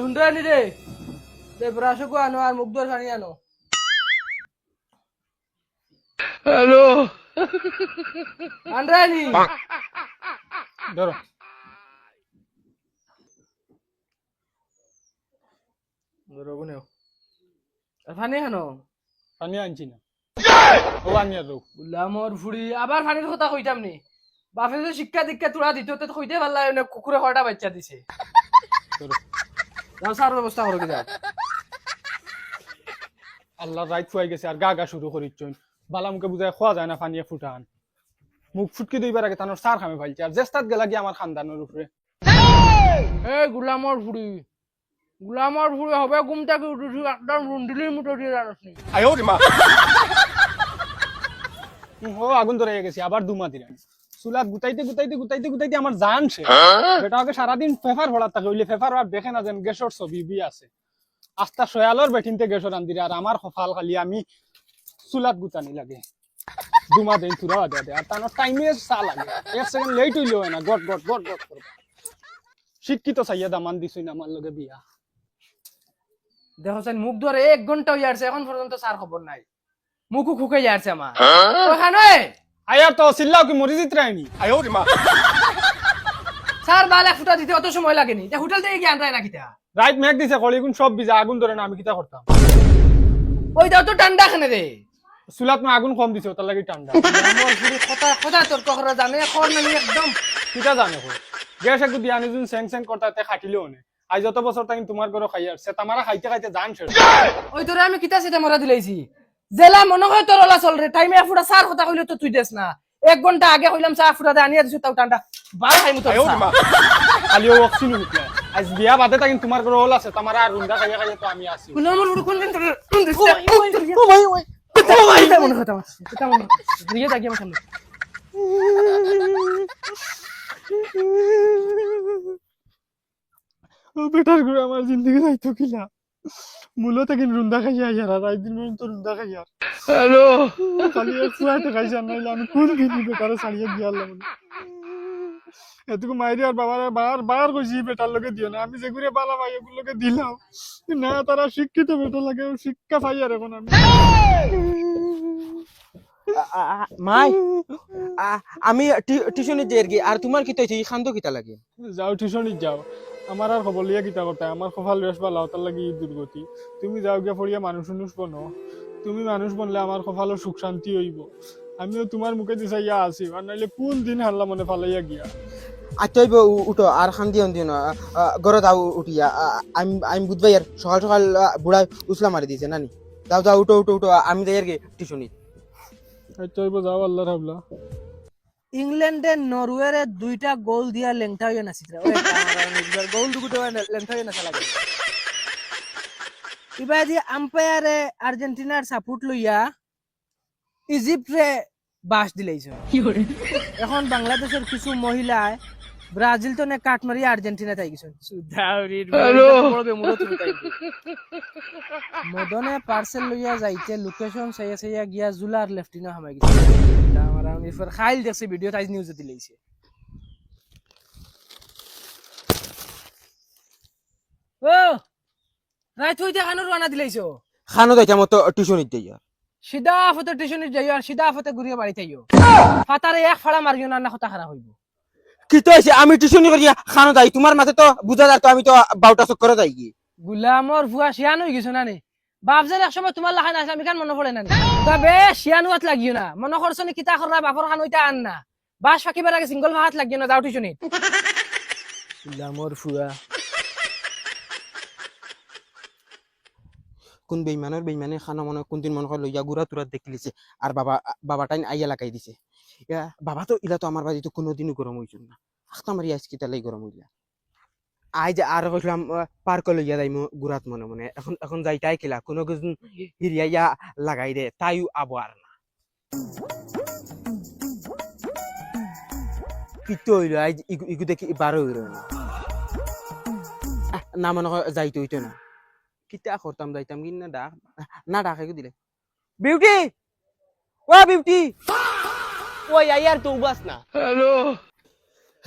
হুন্ডানি রে তে ব্রাশকো আনো আর মুখ ধর পানি আনো। হ্যালো আন্ড্রানি ধরো ধরো গুনেও আর পানি আনো। পানি আনছি না ও আনি আর গুলামর ফুড়ি আবার পানির কথা কইতাম নি বাপে যে শিক্ষা দীক্ষা তোরা দিত তো কইতে পারলা না কুকুরে কয়টা বাচ্চা দিছে। ধরো যাও সার ব্যবস্থা করো কি যাও। আল্লাহ রাইত ফুয়াই গেছে আর গা গা শুরু করিচ্ছন বালা মুখে বুঝায় খোয়া যায় না পানিয়ে ফুটান মুখ ফুটকি দুইবার আগে তানোর সার খামে ফাইছে আর জেস্তাত গেলা কি আমার খানদানের উপরে এই গুলামর ফুড়ি হবে ঘুমটা কি উঠেছি একদম রুন্ডিলির মতো দিয়ে জানাসনি। ও আগুন ধরে গেছে আবার দুমা দিলেন চুলাত গুতাইতে গুতাইতে গুতাইতে গুতাইতে আমার জান সে বেটাকে সারাদিন পেপার ভরাত থাকে ওইলে পেপার আর দেখে না যেন গ্যাসর ছবি বি আছে আস্তা সয়ালর বেঠিনতে গ্যাসর আন্দিরে আর আমার কপাল খালি আমি চুলাত গুতানি লাগে দুমা দিন তুরা দে আর তানোর টাইমে চা লাগে 1 সেকেন্ড লেট হইলো না গট গট গট গট করে শিক্ষিত সাইয়া দামান দিছই না আমার লগে বিয়া দেখো স্যার মুখ ধরে 1 ঘন্টা হয়ে যাচ্ছে এখন পর্যন্ত স্যার খবর নাই মুখও খুকে যাচ্ছে আমার ওখানে আয়ার তো সিল্লাও কি মরি জিত রাইনি স্যার বালা ফুটা দিতে অত সময় লাগেনি তে হোটেল থেকে কি আনরাই নাকি তা রাইট ম্যাক দিছে কলিগুন সব বিজা আগুন ধরে না আমি কিতা করতাম ওই দাও তো ঠান্ডা খানে রে চুলাত না আগুন কম দিছে ওটার লাগি ঠান্ডা আমার পুরো কথা কথা তোর কখরা জানে খর না একদম কিতা জানে কো গ্যাস একটু দিয়া নিজুন সেং সেং করতাতে খাটিলেও নে আজ যত বছর তাই তোমার ঘরে খাই আর সে তামারা খাইতে খাইতে জান শেষ ওই তোরে আমি কিতা সেটা মরা দিলাইছি জেলা মনে হয় তোর ওলা চল রে টাইমে ফুটা স্যার কথা কইলে তো তুই দেস না 1 ঘন্টা আগে কইলাম চা ফুটা দে আনিয়া দিছ তাও ঠান্ডা বার খাইমু তো খালিও অক্সিজেন উঠলে আজ বিয়া বাদে তাই তোমার ঘরে ওল আছে তামারা আর রুন্দা খাইয়া খাইয়া তো আমি আছি কোন আমার কোন দিন তোর ও ভাই মনে কথা এটা মনে দিয়ে থাকি আমার সামনে ও বেটার ঘরে আমার জিন্দগি যাইতো কিলা মূলত কিন্তু রুন্দা খাইয়া আইয়ার আর একদিন পর্যন্ত রুন্দা খাইয়ার হ্যালো খালি এক ফুয়াইতে খাইছে নাইলে আমি কোন কিনি বেটারে ছাড়িয়ে গিয়ালাম এতটুকু মাইরি আর বাবার বার কইছি বেটার লগে দিও না আমি যেগুলো বালা ভাই ওগুলোকে দিলাম না তারা শিক্ষিত বেটা লাগে শিক্ষা পাই আর এখন আমি মাই আমি টিউশনে যাই আর কি আর তোমার কি তৈছে খান্দ কিতা লাগে যাও টিউশনিত যাও আমার আর খবর লিয়া কিতা করতে আমার কপাল বেশ ভালো তার লাগে দুর্গতি তুমি যাও গিয়া পড়িয়া মানুষ বনো তুমি মানুষ বনলে আমার কপালও সুখ শান্তি হইব আমিও তোমার মুখে দিছাইয়া আছি আর নাইলে কোন দিন হারলা মনে ফালাইয়া গিয়া আচ্ছা উঠো আর খান দিও না ঘরে যাও উঠিয়া আমি বুঝবাই আর সকাল সকাল বুড়া উসলা মারি দিয়েছে নানি যাও যাও উঠো উঠো উঠো আমি যাই আর কি টিউশনিত আচ্ছা যাও আল্লাহ রাবলা ইংল্যান্ডে নরওয়েরে 2টা গোল দিয়া লেংটা হইয়া নাছিতরা ওই আমার গোল দুটো লেংটা হইয়া নাছা লাগে ইবাদি আম্পায়ারে আর্জেন্টিনার সাপোর্ট লইয়া ইজিপ্টে বাস দিলাইছে এখন বাংলাদেশের কিছু মহিলায় ব্রাজিল তো নে কাটমারি আর্জেন্টিনা তাই গেছে মদনে পার্সেল লইয়া যাইতে লোকেশন চাইয়া চাইয়া গিয়া জুলার লেফটিনা হামাই গেছে আমার আমি ফর খাইল দেখছে ভিডিও তাই নিউজে দিলাইছে ও রাইত হইতে খানোর রানা দিলাইছো খানো যাইতাম তো টিউশনিত যাইয়া সিধা ফতে টিউশনে যাইও আর সিধা ফতে ঘুরিয়ে বাড়িতে যাইও ফাতারে এক ফাড়া মারিও না কথা খারাপ হইব কি তো হইছে আমি টিউশনি করিয়া খানো যাই তোমার মাঝে তো বুঝা যায় তো আমি তো বাউটা চক করে যাই গিয়ে গুলামর ভুয়া শিয়ান হয়ে গেছো না নে বাপজান এক সময় তোমার লাখান আছে আমি কান মনে পড়ে না তবে শিয়ান হাত লাগিও না মনে করছো নি কিতা করা বাপর খান হইতা আন না বাস ফাঁকিবার আগে সিঙ্গল হাত লাগিও না যাও টিউশনি গুলামর ফুয়া কোন বেইমানের খানা মনে কোন দিন মনে হয় লইয়া গুড়া তুরা দেখলিছে আর বাবাটাই আইয়া লাগাই দিছে বাবা তো ইলা তো আমার বাড়িতে কোনোদিনও গরম হইছিল না আখতা মারি আজকে তালাই গরম হইলা আই যে আর কইলাম পার্ক লইয়া যাই গুড়াত মনে মনে এখন যাইতাই কিলা কোনো কিছু হিরিয়া লাগাই দে তাইও আবো আর না কিতো হইলো আই ইগু দেখি বারো হইলো না মনে হয় যাইতে হইতো না কিতা করতাম যাইতাম কি না ডাকে দিলে বিউটি ও বিউটি ওই আইয়ার তো উবাস না হ্যালো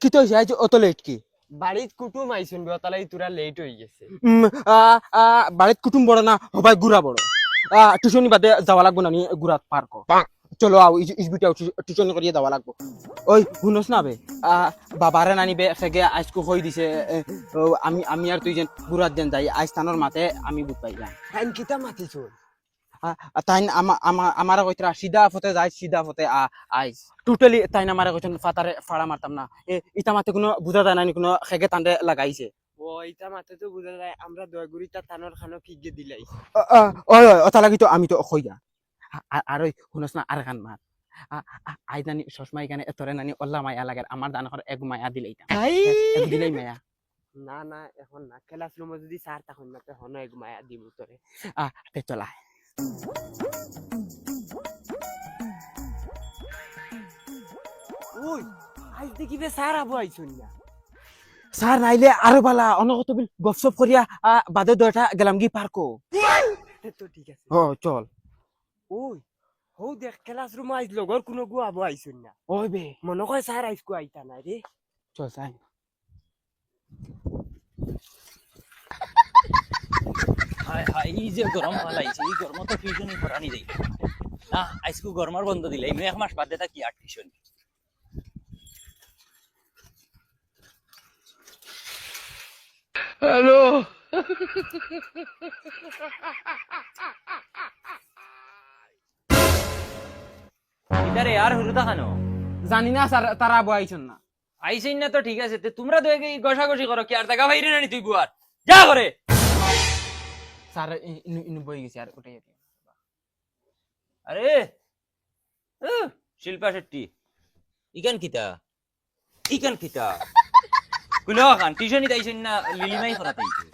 কি তো হইছে আজ অত লেট কি বাড়িত কুটুম আইছুন তালাই তোরা লেট হয়ে গেছে। বাড়িত কুটুম বড় না হবাই গুড়া বড় টিউশনি বাদে যাওয়া লাগবো না গুড়াত পার্ক চলো আও ইসবিটাও টিউশনি করিয়ে যাওয়া লাগবো। ওই শুনস না বে বাবারে নানিবে সেগে আজকু কই দিছে আমি আর তুই যেন গুড়াত যেন যাই আজ তানোর মাতে আমি বুঝ পাই যাই টাইম কিতা মাতিছুন? তাই আমার কইতরা সিধা ফতে যাই সিধা ফতে আইস টোটালি তাই আমারে কইছেন ফাতারে ফাড়া মারতাম না ইটা মাতে কোনো বুঝা যায় না কোনো সেগে তান্ডে লাগাইছে। ও ইটা মাতে তো বুঝা যায় আমরা দয়গুড়িটা তানোর খানো ফিগে দিলাই। ওই ওটা লাগি তো আমি তো কইয়া আর ওই শুনস না আর গান মার আই জানি সসমা এখানে এতরে নানি অল্লা মায়া লাগে আমার দান এক মায়া দিলাই দিলাই মায়া না না এখন না ক্লাসরুমে যদি স্যার তখন না হন এক মায়া দিব তোরে। তে চলা ওই আজ দেখিবে স্যার আবু আইছুন না। স্যার নাইলে আরো বালা অনগত বিল গপসপ করিয়া বাদে দয়টা গেলাম গি পার্কো। তো ঠিক আছে ও চল ওই হো দেখ ক্লাসরুমে আইজ লগর কোনো গু আবু আইছুন না। ওই বে মনে কয় স্যার আইসকু আইতা না রে। চল সাই হাই হাই এই যে গরম হালাইছে এই গরম তো টিউশনই করানি দেই না আজকে গরমার বন্ধ দিলে আমি এক মাস বাদে থাকি আর টিউশন। হ্যালো ইদারে আর হুরুতা খানো জানি না স্যার তারা বয়াইছেন না আইছেন না তো ঠিক আছে তে তোমরা তো এই গসাগসি করো কি আর দেখা বাইরে নানি তুই বুয়ার যা করে। স্যার ইনু বই গেছে আর ওটাই আরে শিল্পা শেট্টি ইকান কিতা কুলো খান টিউশনই আইছেন না লিলিমাই করাতে আইছে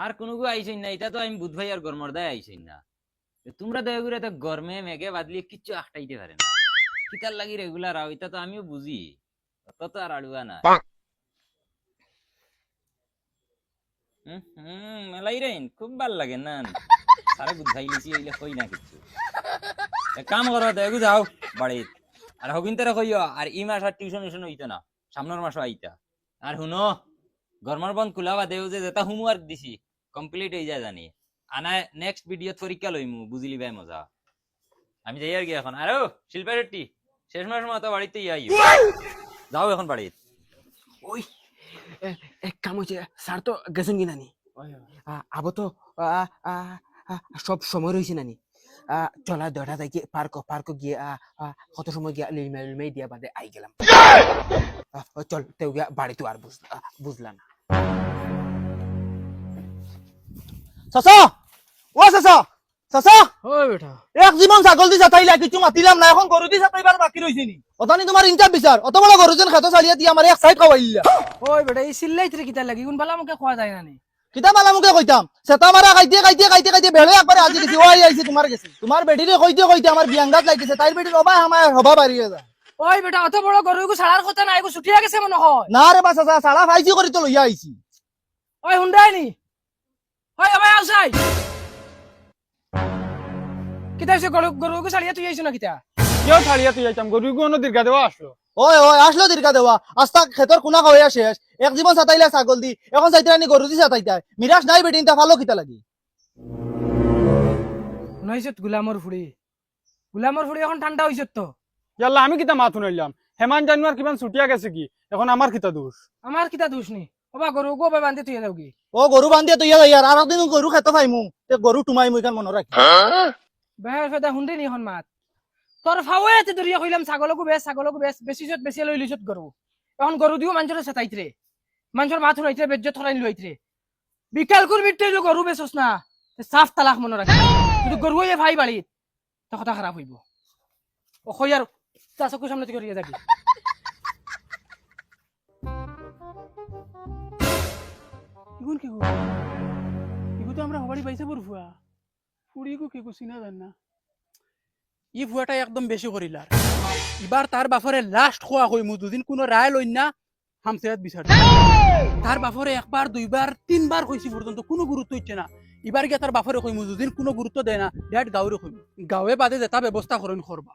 আর কোনো গু আইছেন না এটা তো আমি বুধ ভাই আর গরমর দায় আইছেন না তোমরা দয়া করে তো গরমে মেঘে বাদলি কিচ্ছু আখটাইতে পারে না কিতার লাগি রেগুলার আও এটা তো আমিও বুঝি তত আর আড়ুয়া না। মেলাই রেন খুব ভাল লাগে না সারা বুধ ভাই লিছি হইলে কই না কিচ্ছু এক কাম করো দয়া যাও বাড়িত আর হবিন তারা কইও আর ই মাস আর টিউশন হইতো না সামনের মাসও আইতা আর শুনো গরমার বন্ধ খুলাবা দেও যে যেটা হোমওয়ার্ক দিছি কমপ্লিট হয়ে যায় জানি আনা নেক্সট ভিডিওত পরীক্ষা লইমু বুঝলি ভাই মজা আমি যাই আর কি এখন আরো শিল্পা শেট্টি শেষ মাস মতো বাড়িতে আইও যাও এখন বাড়িত। ওই এক কাম হয়েছে স্যার তো গেছেন কি নানি আবো তো সব সময় রয়েছে নানি চলা দটা যাই পার্ক গিয়ে কত সময় গিয়া লিমাই দিয়া বাদে আই গেলাম চল তেও গিয়া বাড়িতে আর বুঝলাম না। চাচা ও চাচা চাচা ওই বেটা এক জীবন ছাগল দি চাতাইলা কিছু মাতিলাম না এখন গরু দি চাতাইবার বাকি রইছে নি অতানি তোমার ইনকাম বিচার অত বড় গরু যেন খেতো চালিয়ে দিয়ে আমার এক সাইড খাওয়াইলা ওই বেটা এই চিল্লাইতে কিতা লাগি কোন বালা মুখে খোয়া যায় না নি কিতা বালা মুখে কইতাম সেটা মারা খাইতে বেড়ে একবারে আজি গেছি ওই আইছে তোমার গেছে তোমার বেটিরে কইতে আমার বিয়াঙ্গাত লাগিছে তাইর বেটির অবা আমার হবা বাড়িয়ে যায়। ওই বেটা অত বড় গরু গু ছাড়ার কথা না এগু ছুটিয়া গেছে মনে হয়। না রে বা চাচা সাড়া ফাইজি করি তো লইয়া আইছি। ওই হুন্ডাই নি ওই আমায় আউসাই কিতা হইছে গরু গু ছাড়িয়া তুই আইছ না কিতা কেউ ছাড়িয়া তুই যাইতাম গরু কোনো দীর্ঘা দেওয়া আসলো ওই আসলো দীর্ঘা দেওয়া আস্তা খেতর কোনা খাওয়া শেষ এক জীবন চাতাইলা ছাগল দি এখন চাইতে আনি গরু দি চাতাইতা মিরাজ নাই বেটিন তা ভালো কিতা লাগি নইছত গুলামর ফুড়ি এখন ঠান্ডা হইছত তো ইয়াল্লা আমি কিতা মাথু নইলাম হেমান জানুয়ার কিমান ছুটিয়া গেছে কি এখন আমার কিতা দোষ আমার কিতা দোষ নি ওবা গরু গো বান্ধি তুই যাও কি ও গরু বান্ধিয়া তুই ইয়ার আর একদিন গরু খেত পাইমু তে গরু টুমাই মুই কান মনে রাখি বেহার ফেদা হুন্ডে নি এখন মাত তোর ফাওয়াতে দরিয়া কইলাম ছাগলকু বেশ বেশিছত বেশি লই লিছত গরু এখন গরু দিও মানুষের সাতাইতরে মানুষের মাথুর আইতরে বেজ্জত থরাইন লইতরে বিকাল করবি তুই গরু বেচস না সাফ তালাক মনে রাখি যদি গরু হয়ে ভাই বাড়িত তা কথা খারাপ হইব ও কই আর চাচকু সামনে থেকে করিয়া যাবি ইগুন কি গো ইগু তো আমরা হবাড়ি পাইছে বর ভুয়া ফুড়ি গো কি গো চিনা জান না ই ভুয়াটা একদম বেশি করিলার এবার তার বাফরে লাস্ট খোয়া কইমু দুদিন কোনো রায় লইন না হামসেয়াত বিচার তার বাফরে একবার দুইবার তিনবার কইছি পর্যন্ত কোনো গুরুত্ব হচ্ছে না এবার গিয়ে তার বাফরে কইমু দুদিন কোনো গুরুত্ব দেয় না ড্যাড গাঁওরে কইমু গাঁওয়ে বাদে যেটা ব্যবস্থা করেন করবা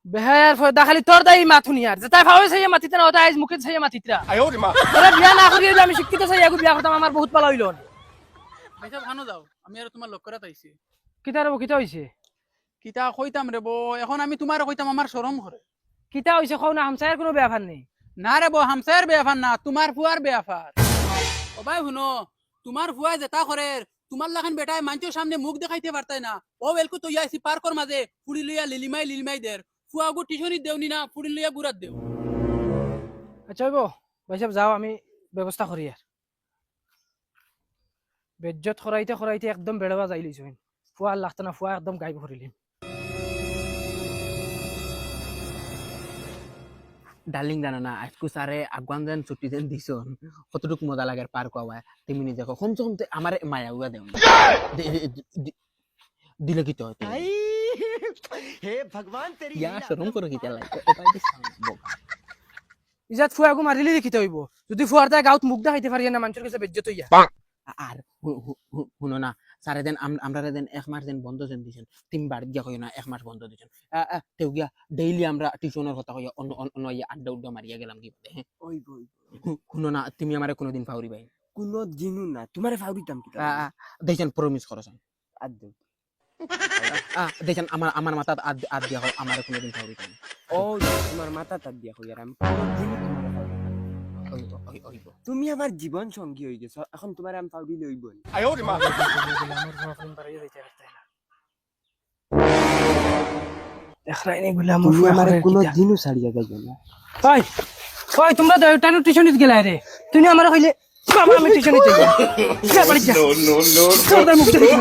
বেহায়ার ফয়দা খালি তোর দাই মাথুনিয়ার যেটা ভাবে সেই মাতিতে না ওটা আজ মুখে সেই মাতিতরা তোরা বিয়া না করি আমি শিক্ষিত চাই আগু বিয়া করতাম আমার বহুত ভালো হইল পয়সা ভানো যাও আমি আর তোমার লক্ষ্য রাত আইছি কিতা রে কিতা হইছে কিতা কইতাম রে বো এখন আমি তোমার কইতাম আমার শরম করে কিতা হইছে কও না হামসায়ের কোনো ব্যাপার নেই না রে বো হামসায়ের বেয়াফার না তোমার ফুয়ার বেয়াফার ও ভাই শুনো তোমার ফুয়া যেটা করে তোমার লাখান বেটায় মানুষের সামনে মুখ দেখাইতে পারতাই না ও বেলকু তো ইয়াছি পার্কর মাঝে ফুড়ি লইয়া লিলিমাই দের ফুয়াগু টিউশনি দেওনি না ফুড়ি লইয়া গুড়াত দেও আচ্ছা হইব ভাই সাহেব যাও আমি ব্যবস্থা করি আর বেজ্জত খরাইতে একদম বেড়াবা যাই লইছো ফুয়া লাগতো না ফুয়া একদম গাইব করিলিম ডার্লিং জানো না আজকু সারে আগুয়ান যেন ছুটি যেন দিছ কতটুক মজা লাগে পার কোয়া তুমি নিজে কমসে কম আমার মায়া উয়া দেও দিলে কি তো हे भगवान तेरी ইয়া শরম করে কি লাগে ইজাত ফুয়া আগু মারিলি দেখিতে হইব যদি ফুয়ার তাই গাঁত মুখ দেখাইতে পারি না মানুষের কাছে বেজ্জত হইয়া আর শুনো না সারে দেন আমরা দেন 1 মাস দেন বন্ধ দেন দিছেন 3 বার গিয়া কই না 1 মাস বন্ধ দিছেন তেও গিয়া ডেইলি আমরা টিউশনের কথা কইয়া অন্য আড্ডা উড্ডা মারিয়া গেলাম কি বলে ওই বই শুনো না তুমি আমারে কোনোদিন ফাউরি ভাই কোনো দিনু না তোমারে ফাউরিতাম কি দেখছেন প্রমিস করছেন আদু দেখছেন আমার মাথা আদ দিয়া হোক আমার কোনোদিন ফাউরি ভাই ও তোমার মাথা তাত দিয়া কই আর আমি কোনোদিন তোমারে ফাউরিতাম না। তুমি আমার জীবন সঙ্গী হয়ে গেছো এখন তোমার আমি ফাউরি লইব তুমি আমার কোনো দিনও ছাড়িয়া যাইবে না ওই ওই তোমরা টাইম টিউশনিত গেলা রে তুমি আমার কইলে বাবা আমি টিউশনিত যাই যা বাড়ি যা নো নো নো মুখ দেখি